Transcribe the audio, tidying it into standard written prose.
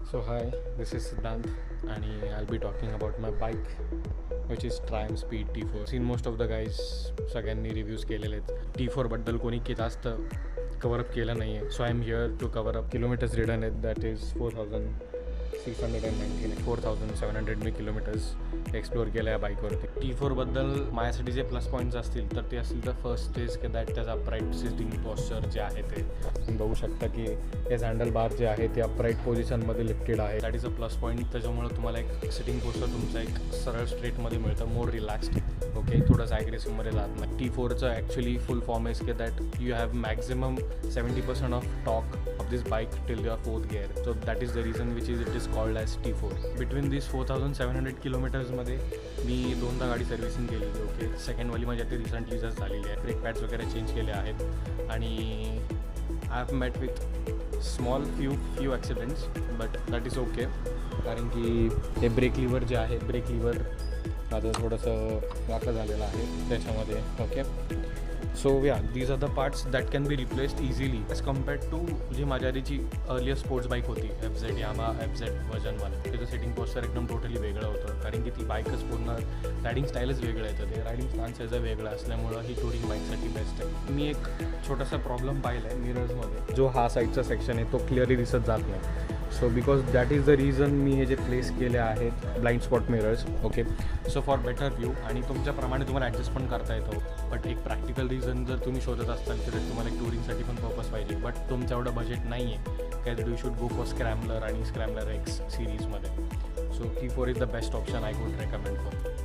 So hi, this is Siddhant and I'll be talking about my bike which is Triumph Speed T4. Seen most of the guys सगळ्यांनी reviews केलेले आहेत. T4 बद्दल कोणी की जास्त cover up केलं नाही आहे. So I am here to cover up kilometres ridden आहेत. दॅट इज 4,700 मी किलोमीटर्स एक्सप्लोअर केलं या बाईकवरती. T4 बद्दल माझ्यासाठी जे प्लस पॉईंट्स असतील तर ते असतील तर फर्स्ट इज की दॅट त्याचा अपराईट सिटिंग पॉस्चर जे आहे ते तुम्ही बघू शकता की हे हँडल बार जे आहे ते अपराईट पोझिशनमध्ये लिफ्टेड आहे. That is a plus point. त्याच्यामुळे तुम्हाला एक सिटिंग पोस्चर तुमचा एक सरळ स्ट्रेटमध्ये मिळतं, मोर रिलॅक्स्ड. ओके, थोडंसं ॲग्रेसिव्हमध्ये जात नाही. T4चं ॲक्च्युली फुल फॉर्म इज की that you have maximum 70% of torque of this bike till your fourth gear. So that is the reason which is it is called as T4. Between this 4,700 किलोमीटर्समध्ये मी दोनदा गाडी servicing केलेली. Okay, सेकंडवाली माझी आता recently just झालेली आहे. Break pads वगैरे चेंज केले आहेत आणि I have met with small few accidents but that is okay. कारण की ते ब्रेक लिव्हर जे आहे, ब्रेक लिव्हर आता थोडंसं वाकं झालेलं आहे त्याच्यामध्ये. ओके, सो या these are the parts that can be replaced easily as compared to जी माझ्या आधीची अर्लियर स्पोर्ट्स बाईक होती FZ यामा FZ वर्जन 1. त्याचं सिटिंग पोस्चर एकदम टोटली वेगळं होतं कारण की ती बाईकच पूर्ण रायडिंग स्टाईलच वेगळं येतं. ते रायडिंग स्टान्स याचं वेगळं असल्यामुळं ही टुरिंग बाईकसाठी बेस्ट आहे. मी एक छोटासा प्रॉब्लेम पाहिला आहे मिरर्समध्ये. जो हा साईडचा सेक्शन आहे तो क्लिअरली दिसत जात नाही. So because that is the reason मी हे जे प्लेस केले आहेत blind spot mirrors. Okay, so for better view आणि तुमच्याप्रमाणे तुम्हाला ॲडजस्ट पण करता येतो. बट एक प्रॅक्टिकल रिझन जर तुम्ही शोधत असाल तर तुम्हाला एक टुरिंगसाठी पण पर्पज पाहिजे. बट तुमचं एवढं बजेट नाही आहे काय यू शूड गो फॉर स्क्रॅम्बलर आणि स्क्रॅम्बलर X सिरीजमध्ये. So T4 is the best option I could recommend for.